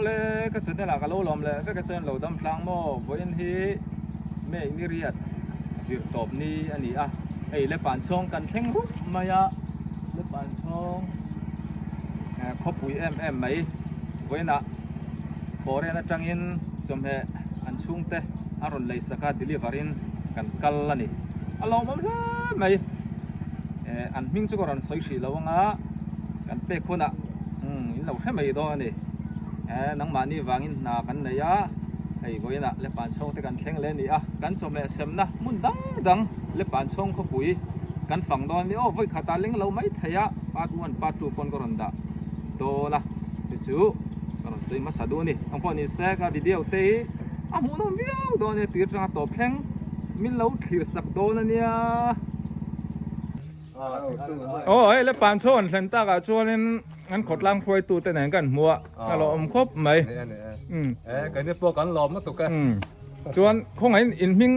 เลยก็สุดที่หลักก็รู้ลมเลยก็เชิญเราดำพลังโม่วันที่แม่นี่เรียดสิบตบนี้อันนี้อ่ะไอ้เล็บปานช่องกันเพ่งรุกมายะเล็บปานช่องครบปุ๋ยไหมไว้นะพอเรียนจังอินจมเหอันช่วงเตะอารมณ์เลยสักการดิลิเวอรินกันกัลละนี่อารมณ์มันเลยไหมอันมิ่งจุกรันใส่สีเรางะกันเป๊กคนอ่ะเราแค่ไม่โดนนี่นังมานี่วางอินนากันเลยอ่ะไอ้ก็ยันเล็บปานช่องแต่กันแข็งเลยนี่อ่ะกันจมเหเซมนะมุนดังเล็บปานช่องเขาปุ๋ยกันฝั่งโดนนี่โอ้ยขาตาเล็งเราไม่เทียปาดวันปาดจูปนกรันดาโตนะจู่ๆก็ซื้อมาสะดุนี่ทั้งพอนี่แซกวิดีโอเตะอ่ะมูน้องวิดีโอโดนเนี่ยตีจังตัวแข็งมินเราถือสักโดนเนี่ยโอ้ยแล้วปานโซนเซนต้ากับโซนงั้นขดล่างพวยตูแต่ไหนกันมัวเราอมครบไหมcái này po cắn lòm nó tụt cái จวนคงไอ้อินมิง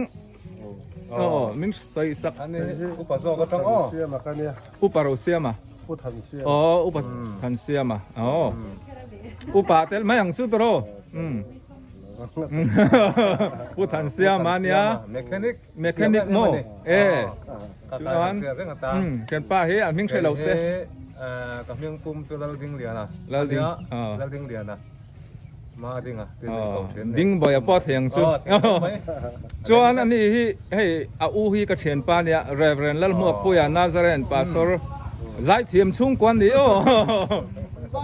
มิงใส่สัก anh này upa so có trong ó อุปาโรเซียมาอุปทันเซียมาอุปาเตลไม่ยังสุดโรอุทันเซียมาเนี่ยเมคานิกโมจวนเกันป้าเฮียมิงใช่เราเตะกับเมียงปุ่มสุดเราดิ้งเหรียญนะเราดิ้งเหรียญนะมาดิ้งอ่ะดิ้งบ่อยป้อเถียงสุดจวนอันนี้ให้อาอูฮีกระเชียนป้าเนี่ยเรเวรนแล้วหมวกปุยนาซาเรนปาสอร์ใจเทียมชุ่งกวนดีโอ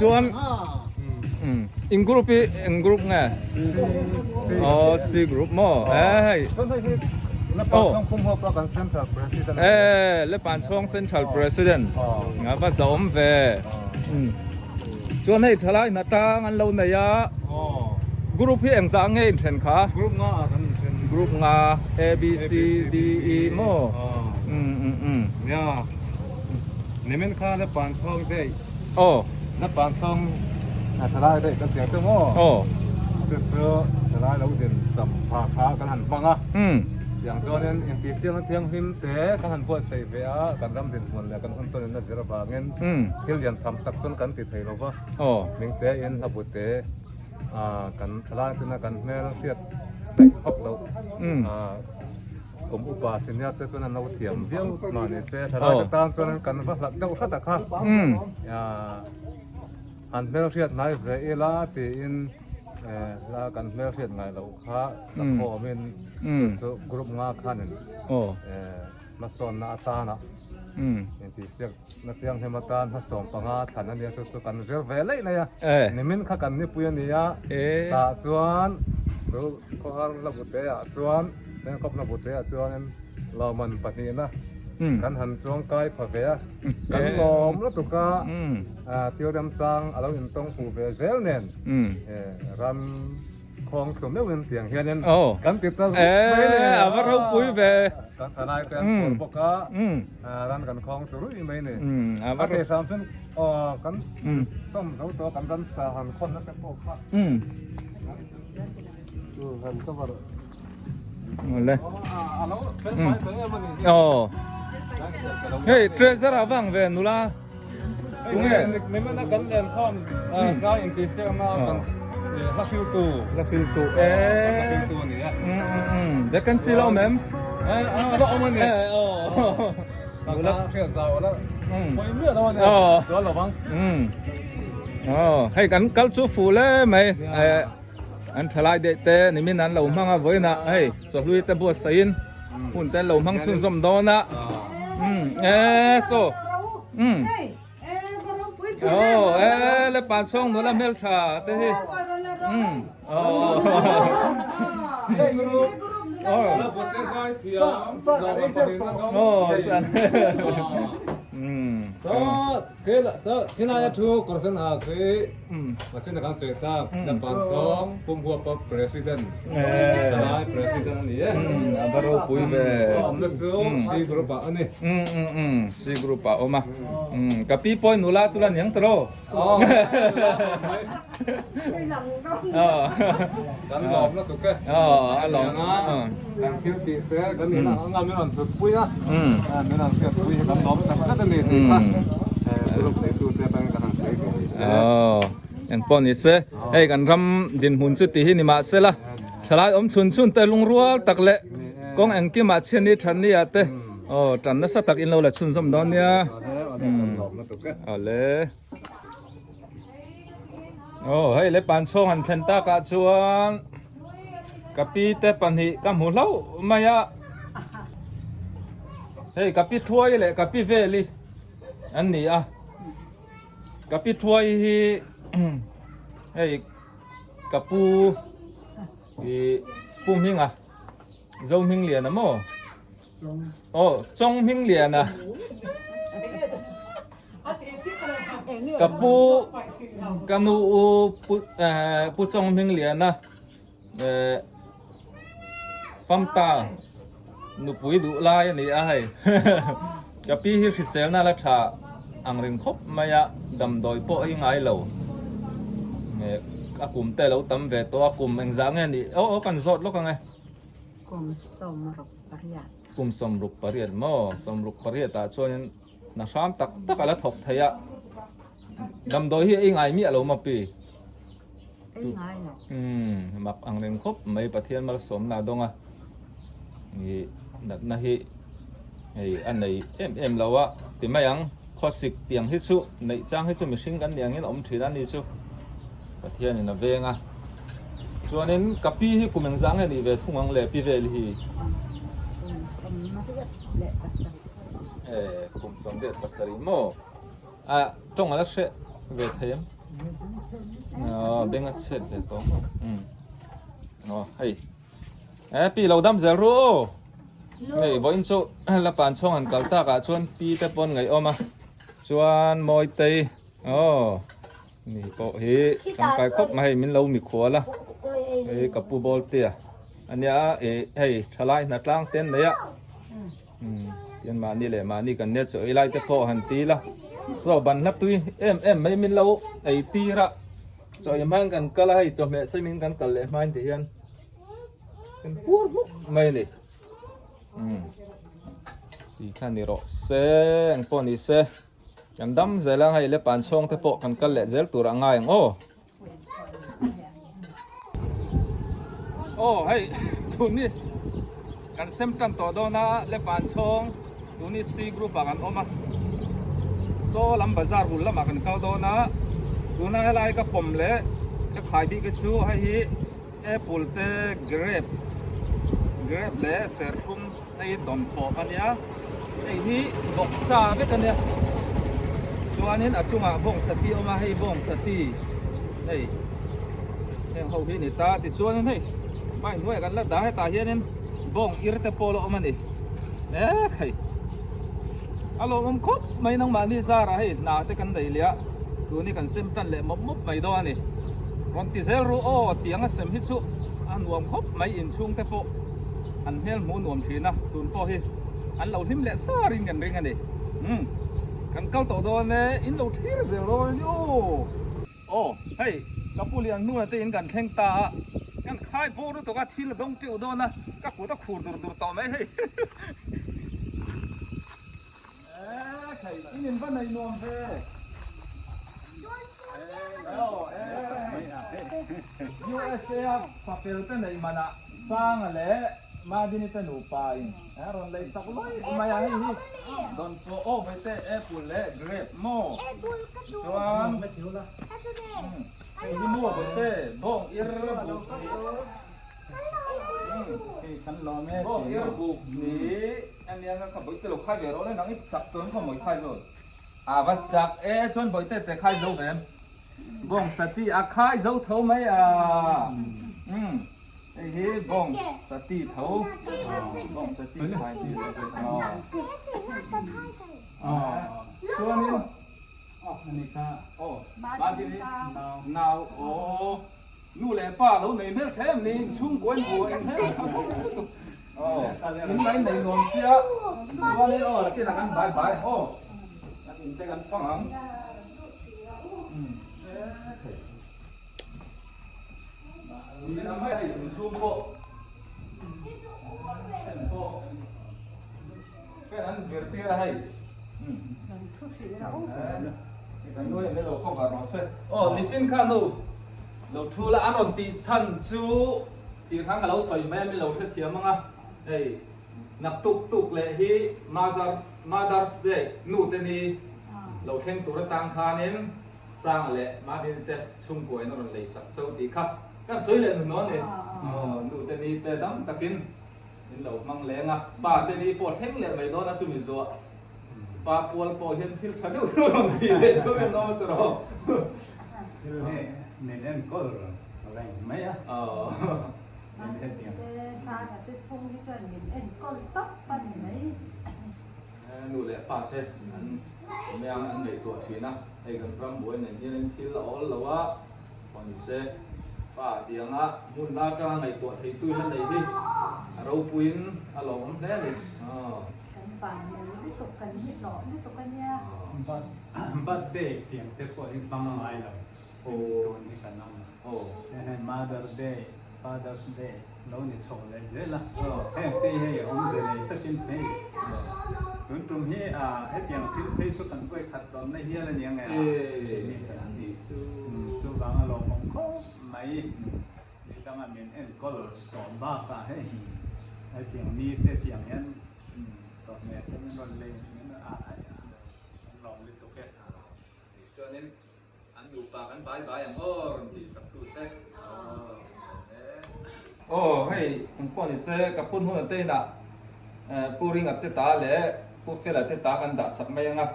จวนอินกรุ๊ปไงซีกรุ๊ปมั้งแล้วปานช่องพุ่มหัวประกัน Central President แล้วปานช่อง Central President งาว่าสมเวจวนให้ทลายหน้าตางันเราเนี่ยยะกรุ๊ปพี่เอ็งสังเงินเห็นค่ะกรุ๊ปงากันกรุ๊ปงา A B C D E มั้งเนี่ยนี่มันค่าแล้วปานช่องได้แล้วปานช่องทลายได้กันเสียงเสมอเสือทลายเราเด่นจำพาขากันหันฟังอ่ะอย่างตอนนั้นอย่างที่เสียงเทียงหิมเตะกันหันพวกใส่เวียกันรำเด่นคนแล้วกันคนตัวนั้นเสียระบาดเงินเที่ยวเรียนทำตักส่วนกันติดไทยเราปะมิงเตะเอ็นทับบุเตะกันทลายตัวนั้นกันแม่เราเสียดได้ครบเราผมอุปาสินเนี่ยแต่ส่วนนั้นเราเทียมเสียงมาเนี่ยเสียทลายกันตามส่วนนั้นกันว่าหลักเจ้าขัดตะข้าหันแม่เราเสียดนายเวลาตีอินลากันแม่เสียดไงเราค้านักพ่อเป็นกรุ๊ปงาขันมาสอนนาตานะอย่างที่เสียงนักเสียงเฮมาตานมาสอนปังอาฐานนั่นเนี่ยสุดกันเสียเวเลยนะยะนี่มินข้ากันนี่ปุยนี่ยะตาส่วนสุข้อระบุเตะส่วนเนี่ยครบระบุเตะส่วนเรามันปฏินะกันหันช่วงใกล้พระเวกันงอมแล้วตุกะเที่ยวดำสังเราเห็นตรงผู้เวเซลเน่นรำคลองขลุ่มเรื่องเตียงเฮียนกันติดตั้งไม่เนี่ยว่าเราปุ้ยเวกันทนายกันปกะรันกันคลองสุรุ่ยไม่เนี่ยว่าเทสามเส้นกันส้มเขาตัวกันรันสาหันคนนั้นเป็นปกะหันก็ว่าเลยเฮ้ยเทรซร์ฟังเวนุล่านี่มันกันเล่นคอนซ้ายอินทิเซียมากันลักฟิลตูลักฟิลตูนี่เด็กกันสิเราแม่เราเอามันเนี่ยเราเชื่อใจว่าแล้วไม่เลือดเราเนี่ยตัวเราบ้างให้กันกัลซูฟูเลยไหมอันทลายเดเตนี่มีนั้นเรามั่งอ่ะไว้นะเฮ้ยสลุยแต่บัวสินหุ่นแต่เรามั่งชุนสมดอนะโซแล้วปานช่องนู้นละเมลชาเต้สันKena tu korsen ke macam nak cerita dapat song pembuat presiden, presiden ni ya. Baru pui be. Ambil song si grup apa ni? Si grup apa oma. Tapi poin nula tulan yang terus. Kan lom lah tu ke? Lom. Kan kiri tu kan ni nak ngambil orang tu pui lah. Memang siap pui kan lom tak ada ni. Grup itu saya pengen kan saya. Yang pon itu, hey kan ram din hun chu ti hi ni ma sela chalai om chun chun te lung rual tak le kong ang ki ma chen ni than ni ate tran na sa tak in lo la chun som don nia ale hey le pan chong han thlen ta ka chuan kapi te pan hi kam hu lo maya hey kapi thuai le kapi veli an ni kapi thuai hi hey kapu ki pum hing zong hing lian mo chong hing lian kapu kanu pu chong hing lian pham ta nu pui du lai ni ai kapi hi sel na la tha ang ring khop maya dam doi po hi ngai lo akum te lo tam ve to akum eng zang ni kan zot lo ka ngai kum som ruk pariat kum som ruk pariat mo som ruk pariat ta chuan na sam tak tak ala thok thaya dam doi hi ei ngai mi alo ma pi ei ngai no mak ang ring khop mai pathian mal som na donga ni nat na hi ei an nei em lawa ti mayang khosik tiang hi chu nei chang hi chu mi hring kan liang in om thina ni chu pathian in a venga chuanin kapi hi kumeng zang ni ve thungang le pi vel hi kum som mariat le pasari kum som de pasari mo tong ala she ve them benga chet ve to hey pi lo dam zero nei voin chu la pan chong an kalta ka chuan pi te pon ngai oma chuan moi te ni po hi changkai khop mai min lo mi khuala kapu bol tia ania hey thalai na tlang ten leya yan mani le mani kan ne cho ilai te po han ti la so ban na tui em mai min lo ei ti ra cho yam hang kan kala hai cho me sai min kan kal le mai ti hian kan pur muk mai ni ti khan ni ro se ang po ni se kan dam zelang hai le pan chong te po kan kal le zel tur angai ang hey tu ni kan sem tan to do na le pan chong tu ni C group kan oma so lam bazar hul lama kan kau do na tu na lai ka pom le ka khai bi ka chu hai hi apple te grape le serkum ai dom pho ania ai ni boksa be kan ya chuanin achunga bong sati oma hei bong sati hei em ho hi ni ta ti chuanin hei mai nuai kan la da ta hianin bong irte polo oma ni khai alo khop mai nang mani zara hei na te kan dei lia tu ni kan sem tan le mop mai do ani ron ti zel ru tianga sem hi chu an nuam khop mai in chung te po an hel mu nuam thina tun po hi an lo him le sarin kan ring ani kan kal to do ne in lo thir ze ro yo hey kapulian nu te in kan theng ta kan khai bo ru to ka thil dong tiu do na ka ku ta khur dur to mai hey khai in ban nei nom he USA papel te nei mana sang ale ma din te nu pa in ron lei sak loi maya hi don so bete apple le grape mo chuan hi mo bete bong ir bu kan lo me bong ir bu ni an yang ka boi te lo khai ve ro le nang i chak ton ko moi khai zo va chak chon boi te khai zo mem bong sati khai zo tho mai hi bong sati thấu bong sati khai đi cho nên này ta ba đi nào nu lẽ pa lâu này mấy thế này chung quanh của anh hết những cái này ngon xía cho nên cái là ăn bài bài anh cái ăn phăng lắm đi làm mấy này zoom bộ cái anh việc tia hay cái nuôi này đâu có vào nó sẽ đi trên khăn đâu เราทูละอันอนตีชั้นจูตีครั้งกับเราใส่แม่ไม่เราเทียมมั้งอ่ะเอ้ยนักตุกเลยที่Mother's Day นู่นนี่เราแข่งตัวต่างคานินสร้างเลยมาดินเตะชุ่มกวยนั่นเลยสักเท่าดีครับก็สวยเลยหนุ่มน้อยเนี่ยนู่นนี่เตะดังตะกินนี่เรามั่งแรงอ่ะป้าเตนี่ปวดแห้งเลยไม่โดนนะชุ่มมิโซะป้าปวดเห็นที่ฉันดูนู่นนี่เลยช่วยน้องตัวเรา nên em có rồi mấy á nên thêm tiền xa là tôi không cái chuyện mình em con tóc phần đấy นู่นแหละป้าเช่แม่อันไหนตัวทีนะไอ้กันพร้อมบวยเนี่ยยังที่เราว่าคนนี้เซ่ป้าเดียงอ่ะมุ่งหน้าจ้างไหนตัวที่ตุ้ยนั่นไหนที่เราปุ้ยอารมณ์แน่เลย กันป่านเนี่ยไม่ตกกันนิดหน่อยไม่ตกกันเนี่ย bắt day tiền sẽ có những băng ai đâu đồ như cả năm này Mother's Day Father's Day lâu như sổ này dễ là em tây hay ông giờ này tất nhiên thế chúng tôi hi hết tiền phim phim số cần quay khát đón này hi là những ngày chú băng lo không có mấy thì ta mà mình em có rồi chọn ba cả hết hay tiền ni thế tiền nhân còn mẹ cũng còn lên nó lòng lên tục hết cho nên anh đủ bạc anh báiอย่างthì sắp tụt đấy hay anh quan thì sẽ gặp phun hôn tên à puring at ta lệ pu phê là ta kan đã sắp mấy ngà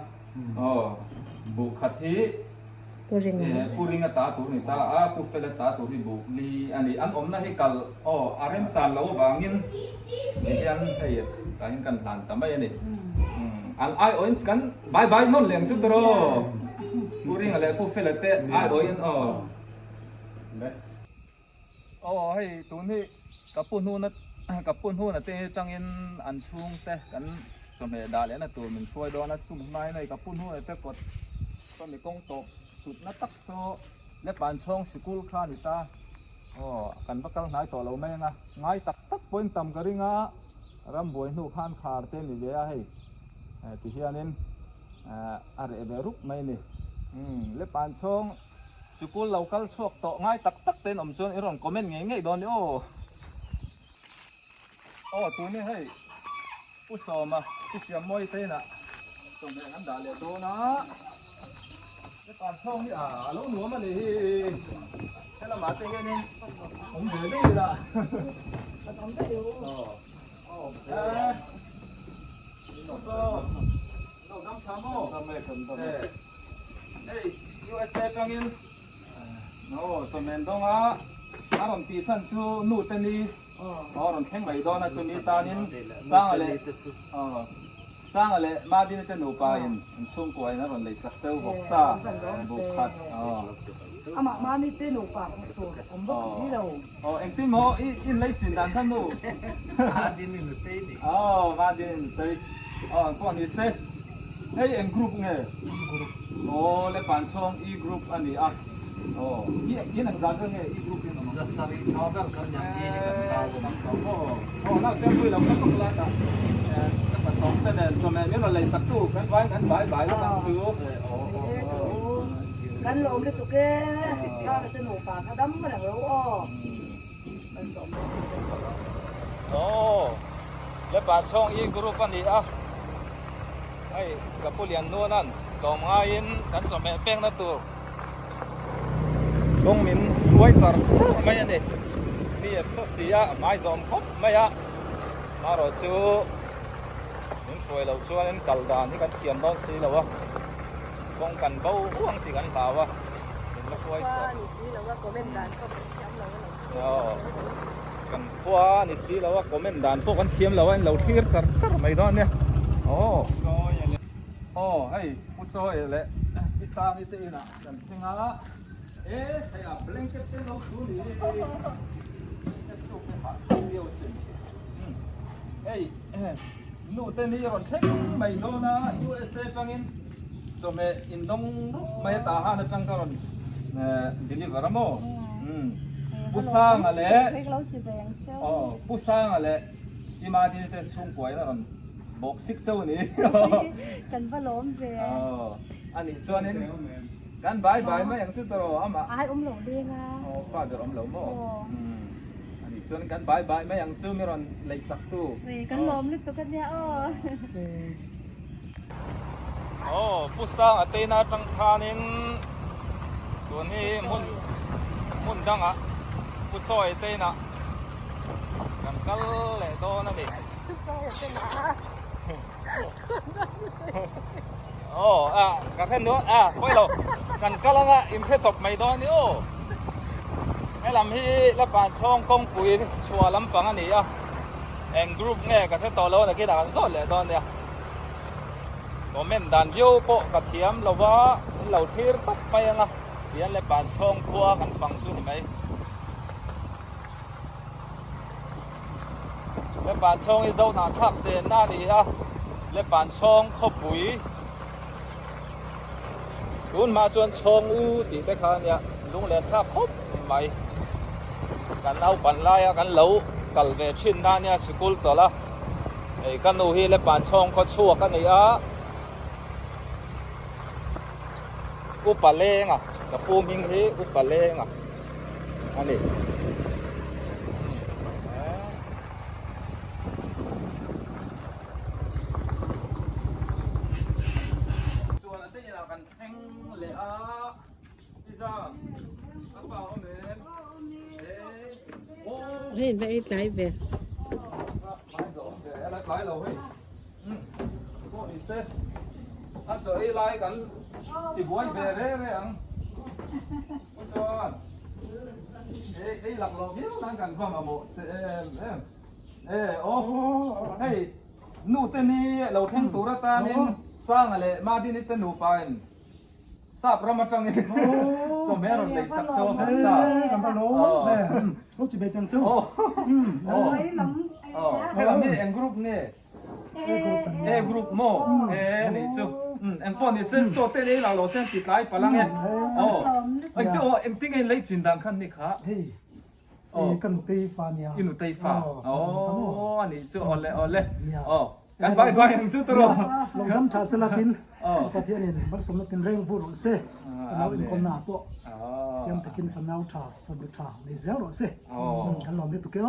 bu khát hi puring at ta tu ni ta pu phê là ta tu hi bu li anh om na hi kal arem chan lo wangin ni anh hay ta hin kan tan ta mai ni ang ai oin kan bye non leng su tro puring ale pu phê là ai oin đấy hay tu niกับปุ่นหูนะเตจังอินอันชุ่งเตกันสมัยดาเลยนะตัวมันช่วยดอนะสุ่มไม้ในกับปุ่นหูนะเตกดก็มีกงตกสุดนะตักโซและปานช่องสกุลคลานิตากันประกันหายต่อเราไม่งะง่ายตักปนต่ำกระริงะรำบวยหนูพันขาดเต้นนี่เดียให้ที่เฮียนินอะไรเบรุกไม่นี่และปานช่องสกุลเราคัลชกต่อง่ายตักเต้นอมชวนไอ้รอนคอมเมนต์ง่ายๆโดนนี่ตัวนี้ให้ผู้สอบมาที่เสียมวยเต้นอ่ะตรงนี้งั้นด่าเลยโดนนะแล้วการท่องนี่แล้วหนูมันนี่แค่ละหมาเต้นนี่ผมเหนื่อยได้ละต้องได้อยู่เราน้ำชาโม่ทำไมคนทำไมUSA จังอินตัวเมนต้องอารมณ์ตีชั้นชูนูเตนี่เราแข่งไปดอนนะจุนีตานินสร้างอะไรมาดินเตนูปาอินช่วงกวยนะเราเลยสักเต้าบุกซ่าบุกขัดมานี่เต้นหนูปากตัวผมบอกที่เราเอ็งที่หมออินเลยจินดันท่านดูมาดินนี่เต้ดิมาดินเต้พวกนี้เซ่เฮ้ยเอ็งกรุ๊ปไงเลยผ่านช่องอีกรุ๊ปอันนี้ยี่หนังจากไงอีกรุ๊ปนี่จะสร้างชาวบ้านกันอย่างนี้กันน่าเสียคุยเราก็ต้องเล่นนะแล้วผสมแต่ตัวแม่เนี่ยเราเลยสักตู้กันไว้กันบายแล้วกันซื้อกันลมเลยตุ๊กแกถ้าจะหนูปากถ้าดำมันแล้วมันสมแล้วผ่านช่องอีกรุ๊ปอันนี้ไอ้กับผู้เรียนนู้นนั่นตรงง่ายกันสมัยเป้งนั่นตัวลงมินรวยจัดไม่ยันนี่เสียไม่จอมครบไม่ยะมารอจูมินช่วยเราช่วยนั่นกัลดานนี่กันเทียมดอนสีแล้ววะป้องกันเบาห่วงที่กันตาวะเป็นละรวยจัดกันพวกนี่สีแล้วว่าคอมเมนต์ด่านพวกกันเทียมแล้วว่าเราเทียบสักไม่ดอนเนี่ยให้ผู้ช่วยเลยพิซซ่านี่ตีน่ะกันเพียงอะไรให้บลิงเก็ตเต้นเราสู้นี่สู้ไปหาเดียวสินู่นเต้นนี่รอนเทคไม่โดนนะ USA จังอินจอมอินดงไม่ตาหานะจังกันdeliver มั้งผู้สร้างอะไรผู้สร้างอะไรที่มาที่เต้นช่วงกวยนะรอนบอกซิกเจ้านี่กันพะล้มเสียอันนี้ส่วนนี้ กันบายบายมาอย่างสุดตัวอ่ะมา ai lẩu đi nga โอ้ป้าเดี๋ยวอมเหลาโม่อันนี้ชวนกันบายบายมาอย่างจูไม่รอนเลยสักตู้ vì con lồm đi tụi con nhà ơi โอ้ผู้สร้างอเตนาจังคานินตัวนี้มุนดังอ่ะผู้ช่วยเตนะกันกัลเล่โตนั่นดิโอ้กันเห็นด้วยไปเรากันกัลละอิมเพชจบไม่โดนนี่โอ้ไอ้ลำที่ละปานช่องกงปุ๋ยชัวลำปังอันนี้เอ็งกรุ๊ปเนี่ยกันเห็นต่อแล้วนะกี่ด่านสดเลยตอนเนี้ยก็เม่นดันยูโปกระเทียมเราว่าเราเทียร์ตับไปยังอ่ะเรียนเลยปานช่องพัวกันฟังชุดไหมเลยปานช่องไอ้เจ้าหน้าทักเจนหน้าดีเลยปานช่องขบปุ๋ยรุ่นมาจนช่องตีแต่คราวเนี่ยลุงเรียนทับครบไหมกันเอาปันไล่กันเหลากัลเวชินด้านเนี่ยสกุลจ้ะละไอ้กันดูฮีเลยปานช่องเขาชั่วกันนี่อุปเลงกับปูมิงฮีอุปเลงอันนี้ส่วนอันที่เรากันแข่งเลยพี่ซ่าอันเปล่าเมนHey, vậy lại về. ไม่สนใจอะไรหลายเราเฮ้ยพวกนี้เซ็ตถ้าเจอไอ้ไล่กันที่บวยเบเร่เลยอังผู้ชมไอ้หลักเราเยอะนั่งกันความมาโมโอ้เฮ้ยนู่นเต้นนี่เราแข่งตัวตานี่สร้างอะไรมาที่นี่เต้นหนูไปทราบเรามาจังนี่จอมแม่เราเลยสักจอมทราบ กันปะโลลูกจะไปจังชู้ โอ้ Ôi lắm ให้เรามีเอ็งกรุ๊ปนี่กรุ๊ปโม่นี่จูเอ็งป้อนนี่เส้นโซเต้นี่เราเส้นติดไล่ปะลังเนี่ยโอ้เอ็งตัวเอ็งติ้งเอ็งเลยจินดังขั้นนี่ค่ะ เฮ้ยกันตีฟ้าเนี่ย อินุเตยฟ้าโอ้นี่จูอ่อนเลยโอ้กันไปเอ็งจูตัว ลงทำชาสลับินประเทศนี้มันสมเป็นเร่งพูดเซ่เราเป็นคนหนาปุ๊ยังตะกินฟันเอาชาฟันชาในเซลล์เซ่กันลองได้ตุกเก้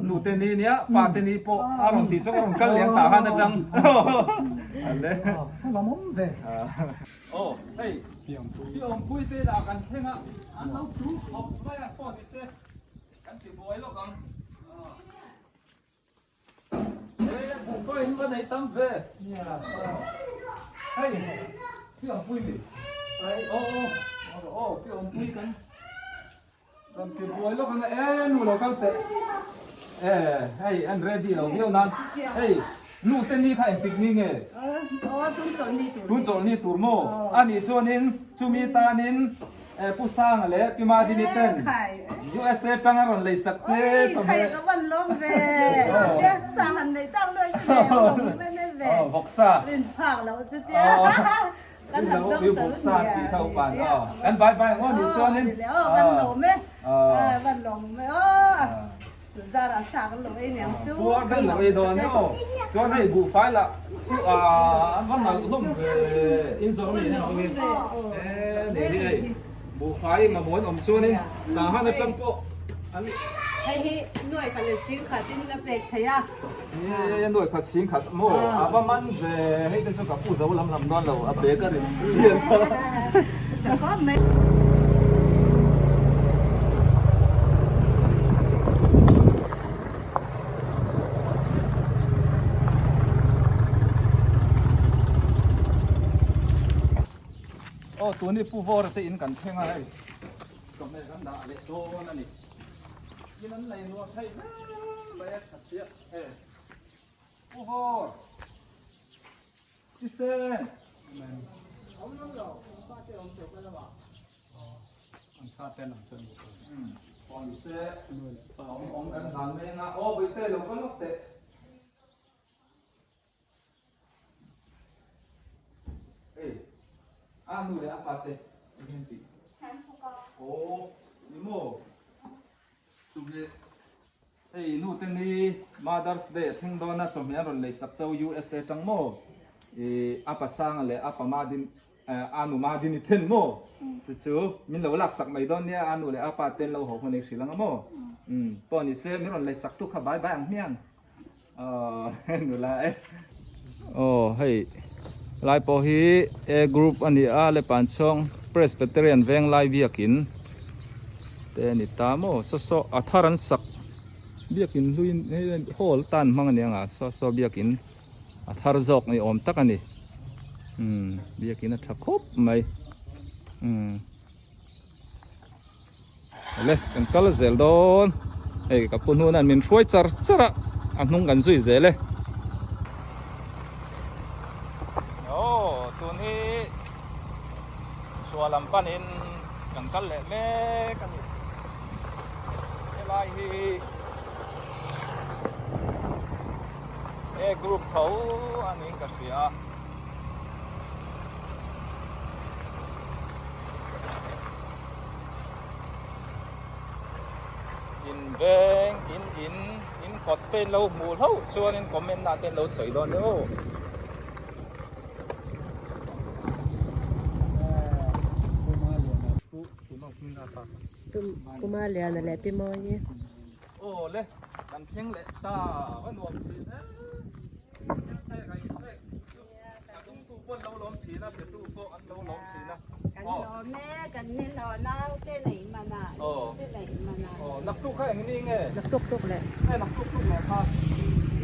หนูเต้นี่เนี้ยป้าเต้นี่โปอารมณ์ตีสักอารมณ์กันเลี้ยงตาหันจังอันเล่ เรามุ่งเด้ โอ้เฮ้ยพี่อมคุยเตะดากันเท่งอ่ะอันเราจูขอบไปอ่ะป้อนดิเซ่กันติบวยแล้วกันบุกไปมาในตั้มเฟ่เนี่ยเฮ้ยพี่อมคุยดิโอ้พี่อมคุยกันกันติบวยแล้วกันหนูเรากันเตะเฮ้ยอันเรดี้เราเที่ยวนั้นเฮ้ยนูเต้นนี่ค่ะเอ็งปิกนิกเงี้ย คุณโจนี่ตูร์โมอันนี้ชวนินชูมีตานินผู้สร้างอะไรพี่มาดินิเต้น USA จังอรอนเลยสักเจ้สมัย ก็วันลมเวเนี่ยสาหันในตั้งด้วยแม่ไม่เว หกซา เป็นผักแล้วจะเจ้า กันเราวิวหกซาที่เท่าปานกันไปว่านี่ชวนิน วันลมไหมวันลมไหมra là xả cái lưỡi ném chú. Bố cái lưỡi đó nhá, cho này bù phái là chứ vẫn là lúc về in dấu này nha ông em. Để đi bù phái mà muốn ông cho nên là hai mươi trăm bộ. Hay nuôi cả lịch sử cả tin là về thấy à? Nuôi cả xin cả mồ, ba man về hay cái số cả phụ dấu làm non đầu, bé cái này liền cho. Chẳng có mấy.ตัวนี้ผู้วอร์ตีอินกันเพ่งอะไรก็ไม่กันด่าเลยโตนั่นนี่ยี่นั้นเลยนัวไทยไปขัดเสียผู้วอร์ที่เซ่เอาเรื่องเราป้าเจ้าองเสียไปแล้วป่ะอันข้าเต้นอันเต้นพอที่เซ่องกันทำเองนะโอ้ไปเต้เราก็ลุกเตะAnu ya apa teh? Ini. Oh, ini mo. Sudah. Nu teni Mother's Day thing dona somya ron le sakchau USA tang mo. Apa sang le apa madin anu ma dini ten mo chu min lo lak sak mai don nia anu le apa ten lo ho khonek silang mo pon ni se mi ron le sak tu kha bai bai ang miang nu la hei lai po hi a group ani a le pan chong Presbyterian veng lai biakin te ni ta mo so atharan sak biakin luin hol tan mang ania so biakin athar jok ni om tak ani biakin a thakop mai le kan kal zel don ei ka punun an min roi chara anung kan zui zele tuni sualam panin kan kal le me kan lai hi group thau anin ka sia in veng in kot tên lâu mù lâu xua nên comment là tên lâu sấy đòn nữa kuma lian là pi mo nhé le kan pheng le ta van wom chi tung tu pon lâu lom chi na pe tu so an lâu lom chi naกันรอแม่กันเนี่ยรอเล่าเจ้ไหนมาน่ะเจ้ไหนมาน่ะ นักตุกแค่อย่างนี้ไง นักตุกเลย ให้นักตุกเลยครับ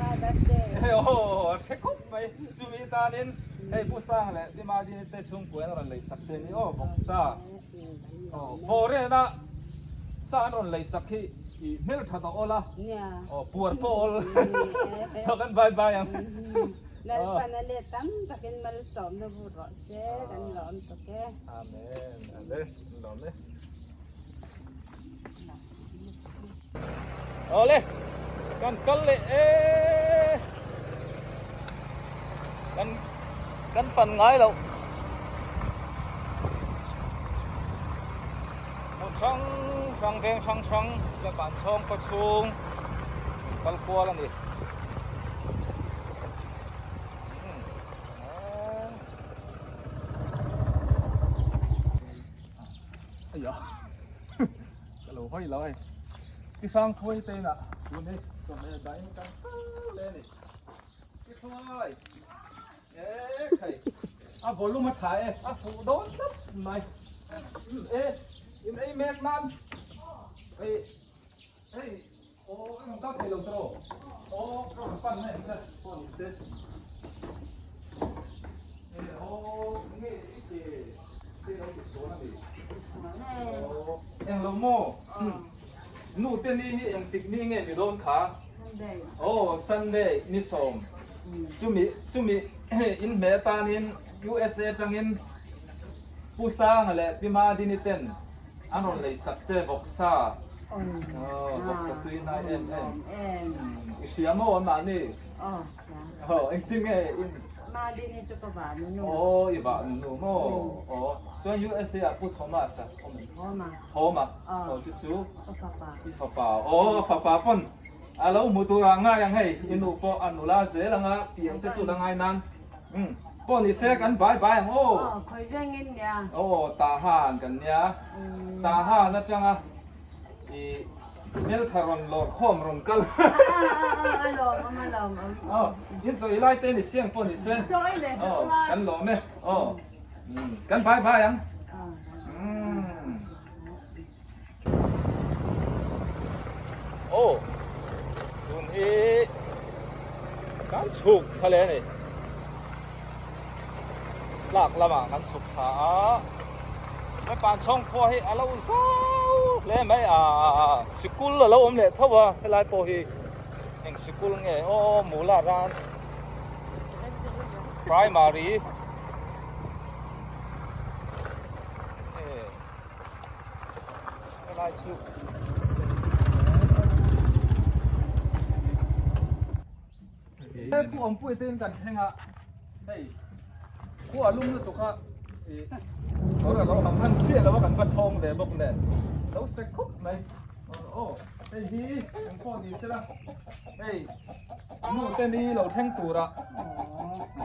มาแบบเจ้ เช็คปุ๊บไปจูมีตานินให้ผู้สร้างแหละที่มาที่นี่เตชุ่มกวนอะไรสักเซนี่บอกซาโฟเรนะสร้างอะไรสักที่เมลทัดโอละ เนี่ย ปวดโปลเรากันบายบายยัง แล้วปันนั่นเลยตั้มตะกินมาสอมนะบุรุษเจ้กันหลอมตะแก อาเมนอันเด้หลอมเลยเอาเลยกันเลยกันฟันง่ายเราช่องแดงช่องและบ้านช่องประชุมกัลกัวแล้วนี่เยอะกระโหลกห้อยลอยที่สร้างถ้วยเต้นอ่ะดูนี่ตรงนี้ได้กันเลยนี่ที่ถ้วยใครบอลลูมาถ่ายฟูโดนครับไม่อินไอแม็กนั่นโอ้มันก็เทลงโตโอ้ก็มันปั้นให้ใช่พวกนี้เสร็จโอ้นี่ที่เราสวนนี่ยังโลโม่นู่นเต้นนี่ยังติดนี่ไงไม่โดนขาโอ้ซันเดย์นี่ส่งจุมีอินเมตานิน USA จังอินผู้สร้างอะไรที่มาดินิเต้นอันนั้นเลยสักเจบอกซาบอกสักตัวนั้นอิสยามวันมานี่อินที่ไงอินมาดินี่จุกบาลนู่นอีบ้านนู่นจน USA พูดทอมัสทอมาจู่อีฟ้าป่าฟ้าป่าปนเราหมดตัวง่ายยังไงอินูปอนุลาเซลังอ่ะเพียงแต่จู่ละไงนั้นปนนี่เสกันบายคอยเร่งเงินเนี่ยตาห่านกันเนี่ยตาห่านนั่นจังอ่ะเมลทารอนโลข้อมรงกันลมมาลมยินสวยไล่เต้นเสียงปนนี่เสียงกันหล่อไหมกันบายยังดูนี่การฉุกทะเลนี่หลักละมั้งการฉุกขาไม่ปานช่องครัวให้เราเศร้าเลยไหมสกุลเราอมเลยเท่าว่าให้ลายโปฮีเองสกุลไงมูลาร้าน primary ให้ลายฉุกผู้อมผู้เต้นกันแข่งอ่ะผู้อารมณ์ตัวก็เราทำพันเสียแล้วว่ากันบัดทองเลยบอกเลยเราเซ็กคุกไหมเป็น ฮ้ยฮียังพอดีสิละเฮ้ยนู่นเต้นนี้เราแท่งตัวละ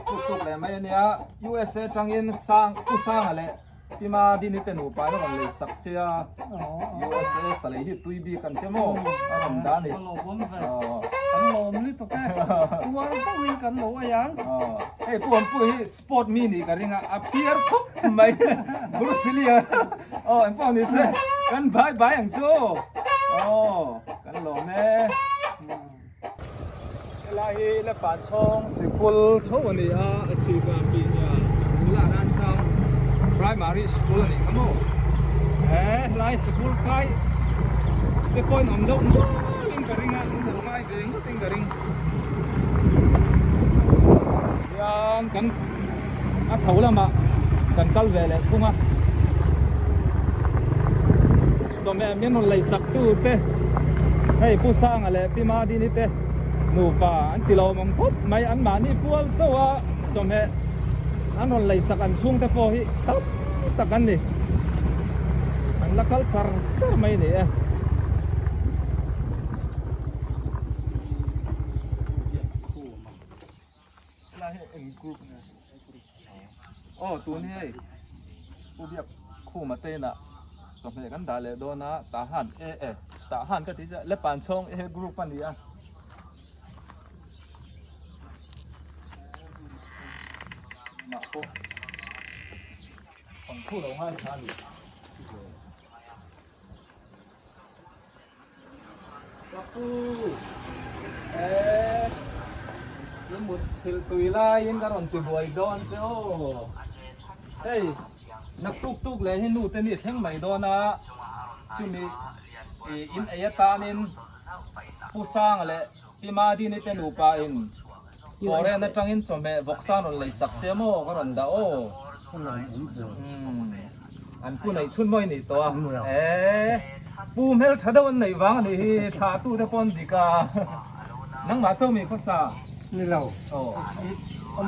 ตุกๆเลยไหมเนี่ย USA จังยินสร้างผู้สร้างอะไรพี่มาดีนี่เต้นหนูไปแล้วมันเลยสักเชีย USA สลายที่ตุยบีกันเท่าโม่อารมณ์ด้านนี้ กันหลอมนี่ตัวแกตัวเราต้องวิ่งกันหลอยัง เฮ้ยปุ่นปุ้ยสปอร์ตมินิกันยังอ่ะเพียร์คุกไม่บรูซิเลียอ๋ออันพอดีสิกันบายบายอย่างโซ่อ๋อกันหล่อแม่ลายและป่านช่องสิคุลทุกวันนี้อาชีพปีนี้ดูแลด้านช่าง primary school นี่ครับโมลายสกุลใครไปปอยน้ำดงลิงกระริงลิงกระริงเองลิงกระริงยังกันเท่าละมากันกัลเวลพุ่งจอมแม่เมียนนเลยสักตู้เต้ให้ผู้สร้างอะไรพี่มาดีนี่เต้หนูป่าอันที่เรามองพบไม่อันมานี่พวกเจ้าว่าจอมแม่อันนนเลยสักอันช่วงแต่พอที่ตักกันนี่อันละกัลชาร์ไม่นี่ลายเอ็นกรุ๊ปนะอ๋อตัวนี้ผู้เรียกคู่มาเต้นอ่ะจอมแม่กันได้เลยโดนนะทหารทหารก็ที่จะเล็บปานช่องกรุ๊ปปันนี้มาพบของคู่เราให้ทานอยู่กับคู่ยังหมดถึงตุยไล่ยังการันตีบวยดอนเจ้าเฮ้ยนักตุกเลยให้นู่นแต่นี่แท่งใหม่ดอนนะจุนี่อินเอตานินผู้สร้างอะไรพี่มาดีนี่แต่หนูป่าอินพอเรนจังอินจอมแม่วกซานเลยสักเสียโม่ก็รันดาโออันผู้ไหนชุนมวยนี่ตัวปูเมลทัดวันไหนวางนี่ท่าตู้ตะปนดีกานังมาเจ้ามีข้อสานี่เราโอ้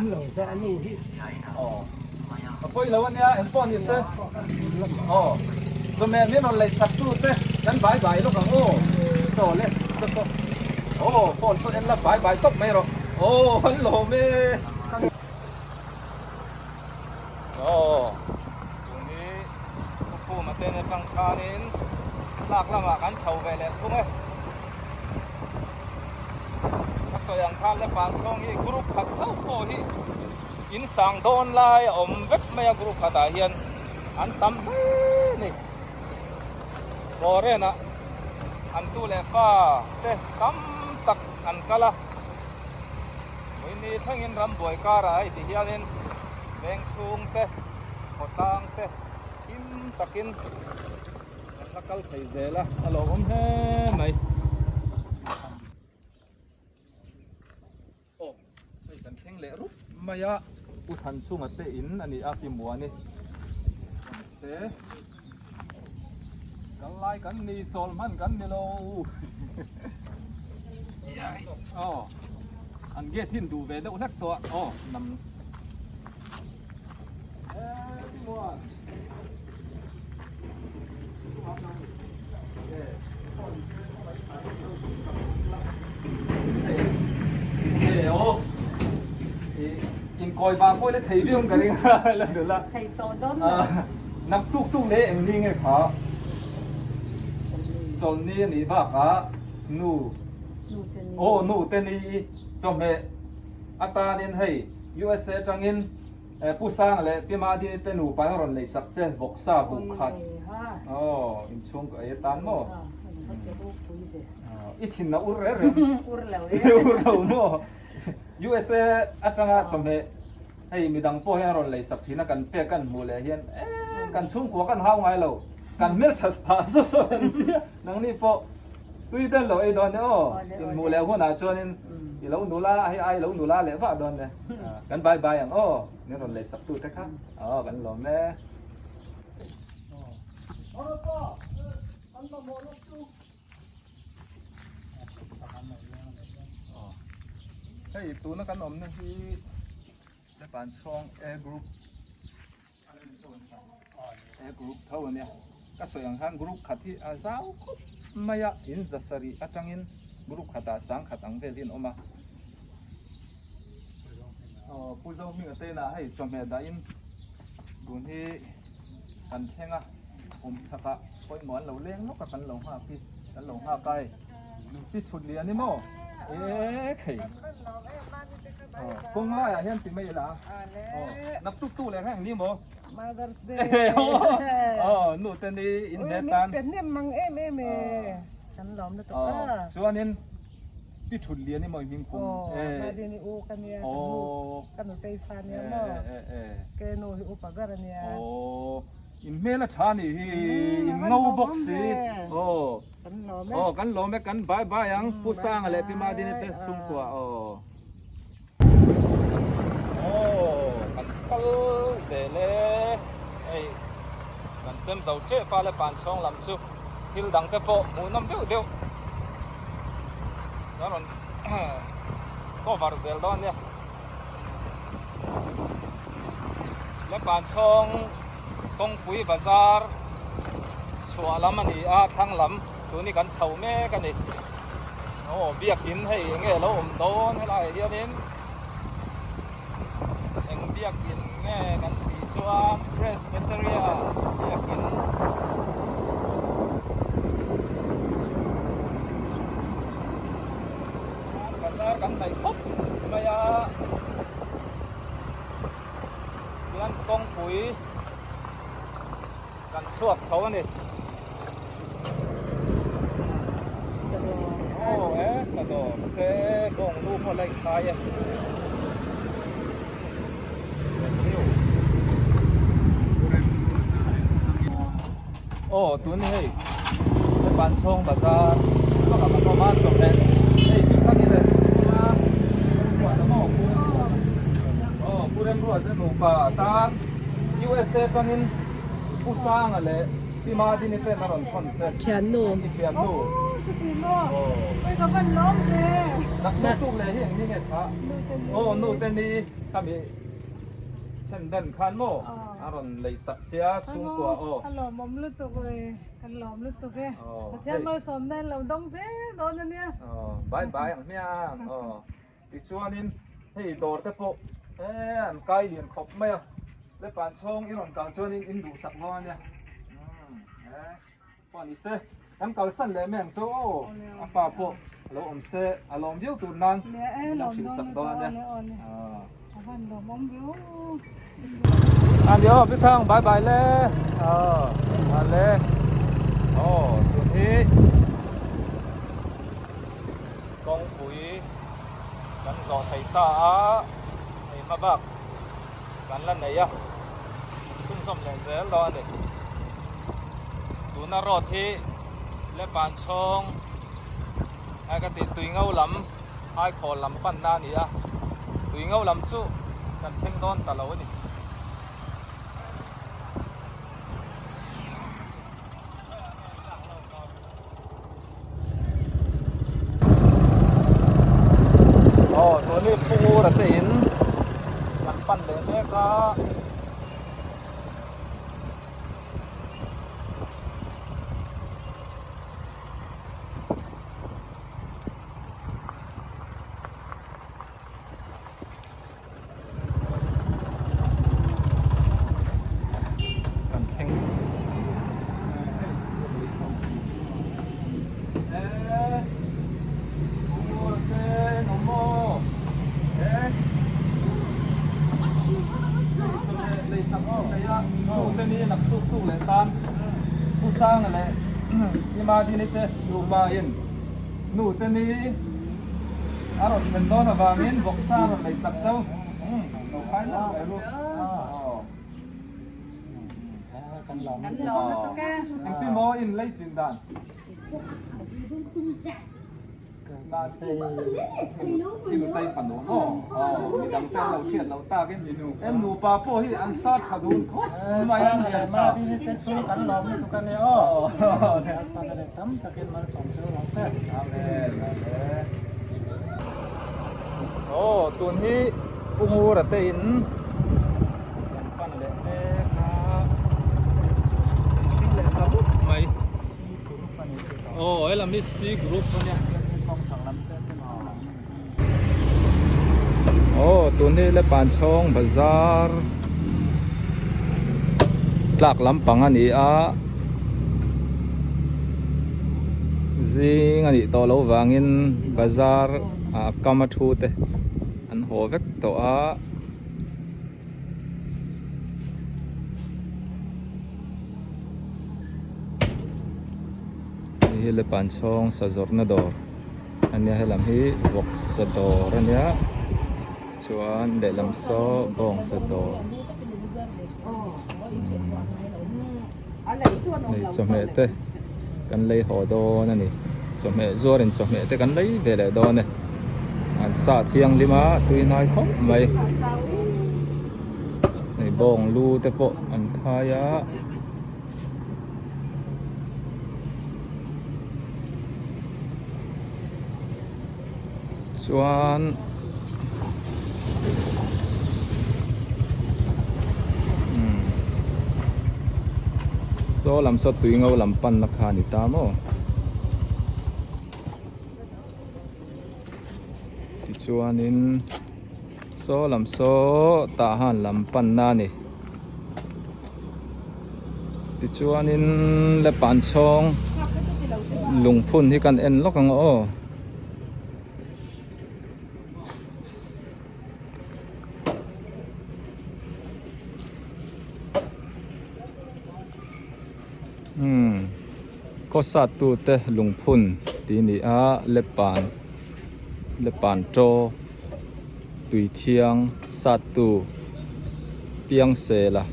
เหล่าซาลูที่โอ้พอแล้ววันนี้เอ็นปอนนี่เซ่โอ้จอมแม่เมียนเลยสักตู้เต้นั้นบายลูกของโอ้โซ่เลยโซ่โอ้ปอนตัวเอ็นละบายตบไม่หรอกโอ้ฮัลโหลเม่โอ้ตรงนี้ผู้มาเต้นในฟังคานินลากละมากันเฉาไปเลยทุกไหมนักแสดงท่านและปานช่องนี้กรุ๊ปขัดเจ้าโคฮีอินสังโดนลายอมเว็บไม่กรุ๊ปขัดเฮียนอันตั้มนี่บอเรนะอันตู้เลฟ้าเตะตั้มตักอันกะละวันนี้ทั้งยินรำบวยการะไอ้ที่เฮียนินแมงสูงเตะขดตังเตะกินตักกินนักกัลไข่เจละฮัลโหลผมเฮ้ไหมโอ้ไอ้กันเข่งเละรุดมายะอุทันสูงเตะอินอันนี้อาพิมัวนี่เสกันไล่กันนี่โจลมันกันนี่โลอ๋ออันเกทินดูเวดอุนักตัวอ๋อนำพิมัวโอ้อินคอยบาคอยแล้วไทยวิ่งกันเองแล้วเดี๋ยวละไข่โตต้นนักตุกเละเอ็มนี่ไงขาจนนี่นี่บ้าขานู่โอ้นู่เตนี่จอมเมอัตราเดินให้ USA จังอินผู้สร้างอะไรพี่มาดีเตนูไปนั่งรอนเลยสักเส้นบกซาบุกขัดอ๋ออินช่วงก็ไอ้ตันโม่อีทินน่ะอุรเร่อุรแล้วอุรเราโม่ USA อัตราจอมเมให้มีดังโป้ให้รอนเลยสักทีนักกันเตะกันมูเลยเฮียนกันช่วงกว่ากันห้าวไงเรากันเมลทัสพาสโซนเนี่ยนังนี่โป้ตุยเดินเราไอ้ดอนเนี่ยอ๋อกินมูแล้วหัวหน้าชวนนี่อีเราหนูลาให้ไอ้เราหนูลาเลยว่าดอนเนี่ยกันบายอย่างอ๋อเนี่ยรอนเลยสักตู้เถอะครับอ๋อกันหล่อแม่เฮ้ยตู้นักกันอมนี่ที่ได้ปานช่องแอร์กรุ๊ปเท่านี้ ก็สยังหันกรุ๊ปขัดที่อาซาวมายาอินจัสรีอาจังอินกรุ๊ปขัดอาสังขัดอังเวลินออกมาผู้เจ้ามีกันเตนะให้จอมเมดาอินดูนี่กันแข่งอ่ะผมสักคอยหมอนเหล่าเลี้ยงนกกันเหล่าห้าพี่กันเหล่าห้าไก่พี่ชุดเลียนนี่มั้งเอ๊ะไข่คงไม่อะเห็นติไม่ละนับตุ๊เลยแค่นี้มั้งMother's Day หนูเต็นนี้อินเนตันเป็นเนี่ยมังเอ็มกันหลอมแล้วตัวส่วนนี้พี่ชุดเลียนนี่มั้งยิงคงมาเดี๋ยวนี้อูกันเนี่ยกันหนูไปฟันเนี่ยมั้งแกหนูอุปกรณ์เนี่ยอินเมล่าชานี่อินเงาบ็อกซี่กันหลอมไหมกันบายยังผู้สร้างอะไรพี่มาดีนี่เตะสุ่มกว่ากันก็เสร็จเลยไอ้กันเสริมเสาเจ๊ฟ้าเลยปานช่องลำซุฮิลดังเตะโปหมูน้ำเดียวนั่นก็วาร์เซลดอนเนี่ยและปานช่องกงปุยบาซาร์ชัวลำมันนี่ช่างลำตัวนี้กันเสาแม่กันนี่เบียกินให้เงี้ยแล้วโดนให้ไรเดียวนี้เบียกินแง่กันที่ชัวเพรสเมทเรียเบียกินบาซาร์กันไหนครบไม่ยาลันกงปุยกันสวกเขาเนี่ยสะดวกเต้บงลูกพอเลยขายตัวนี้ให้ปานช่องภาษาก็กลับมาประมาณจบแล้วให้จุดท่านี้เลยผู้เรียนรู้จะหนูป่าตาม USA ตอนนี้ผู้สร้างอะไรพี่มาดีนี่เต้นนรนคนเซ็ตเชียนหนู เชียนหนูชุดนี้เนาะไปกับมันล้มเลยนักตุ๊กเลยที่อย่างนี้ไงพระหนูเต้นนี้ทำให้เช่นเด่นคันโมอารมณ์เลยสักเสียชุ่มกว่าฮัลโหลมอมลุตุกเลยฮัลโหลมลุตุกเลยเจ้ามาสมได้เราต้องเสียโดนอันเนี้ยบายอย่างเนี้ยอีกช่วงนี้ให้โดดแต่พวกใกล้เรียนครบไหมและปานช่องอีหล่นกลางช่วงนี้อินดูสักงอนเนี่ยพอนี้เซ่งั้นเก่าสั้นเลยแม่งโซ่ป่าพวกเราเซ่อารมณ์เดียวตัวนั้นเราผิดสักตอนเนี่ยอันเดียวพี่ทางบายเลยมาเลยตัวนี้กองปุ๋ยกันสอดไทยตาไอ้มาบักกันละไหนอะขึ้นสมแรงเซลล์รอเนี่ยดูน่ารอดที่และปานช่องไอ้กติตุยเงาลำไอ้ขอลำปั้นหน้านี่อะตุยเงาลำสู้กันเช่นโดนตลอดนี่ตัวนี้ปูระเตินกันปั้นเลยแม่ก็ทุกเลยตามผู้สร้างอะไรที่มาที่นี่เตะดูมาอินนู่นนี้อารมณ์เป็นต้นว่ามินบอกสร้างอะไรสักเจ้าเราไปแล้วไปลูกกันหลอมแกยังที่มออินไล่จินดานมาเตยอินไตฝันหนูมีดำเต้เราเขียนเราตากันหนูปลาโป้ที่อันซาดขาดูนเขาไม่ยังเรียนมาที่นี่เต้สู้กันหลอมทุกกันเนี่ยเนี่ยตอนนี้ทำตะเกียบมาสองเสือหลังเส้นตัวนี้ปูงูระเตินปั้นเลยครับ โอ้ไอ้ลำนี้ซีกรุ๊ปเนี่ยโอ้ตัวนี้เลยปานช่องบาซาร์หลักลำปังอันนี้จิงอันนี้ตัวเราวางินบาซาร์กามาทูเตอันหัวเวกตัวนี่เลยปานช่องสะจรนาดอร์อันนี้ให้ลำที่วอกสะดอร์อันนี้ชวนเดลำโซ่บองสะดอร์นี่จอมเตะกันเลยหอดอนั่นนี่จอมจวนจอมเตะกันเลยเดลดอเนี่ยอันสาเทียงลิมาตุยน้อยเขาไม่นี่บองลูเตปะอันทายะชวนโซลำสตุยเงาลำปันนักขานิตามอที่ชวนนินโซลำโซตาหันลำปันนานี่ที่ชวนนินและปานช่องลุงพุ่นที่กันเอ็นล็อกงังอ้อก็สัตว์ตัวเตะลุงพุ่นทีนี้เล็บปานโจตุยเทียงสัตว์ตัวเปียงเสละ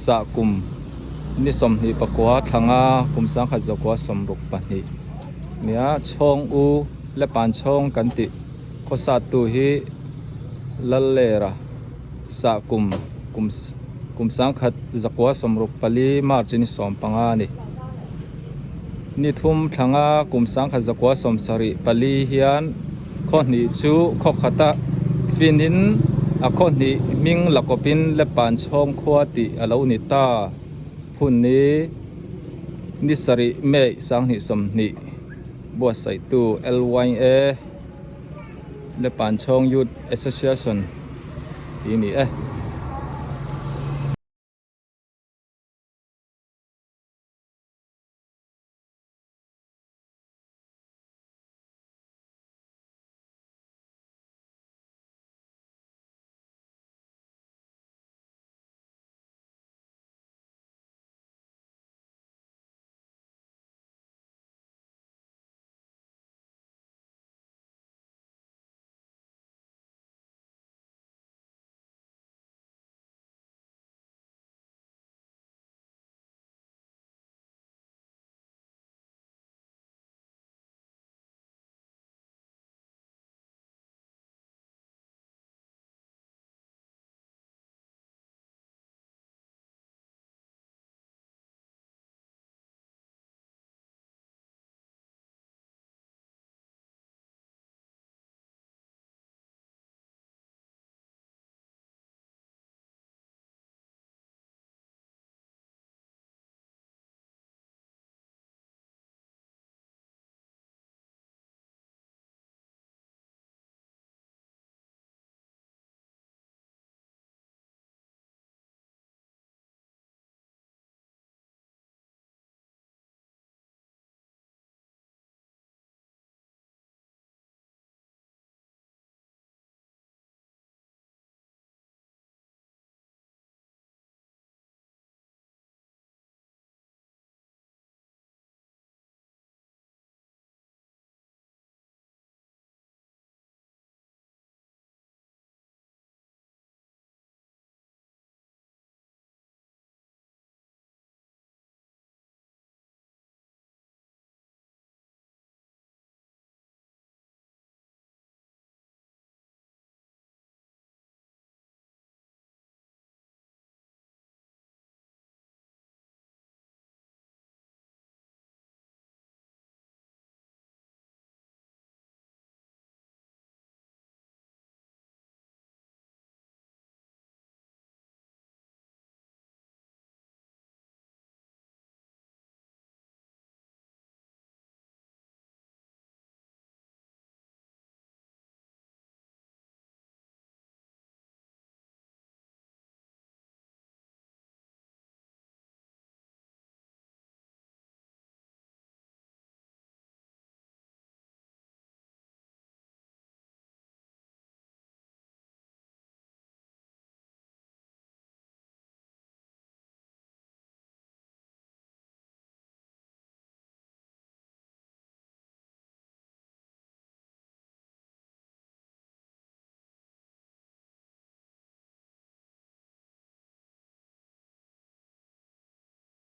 สะกุมนี่สมหิปะกัวทางกุมสังขจกัวสมรุปปนิเนี่ยช่องอูเล็บปานช่องกันติก็สัตว์ตัวฮีละเลระสะกุมสังขจกัวสมรุปปลีมาร์จินสมปังนี่นิทุมทางกุมสังขจกัวสมสริปลีเฮียนข้อนี้ชูข้อขัดฟินินข้อนี้มิงหลักปินและปานช่องขวติอลาอุนิตาพุ่นนี้นิสริเมยสังหิสมนิบัวใส่ตู LYA และปานช่องยูท Association ทีนี้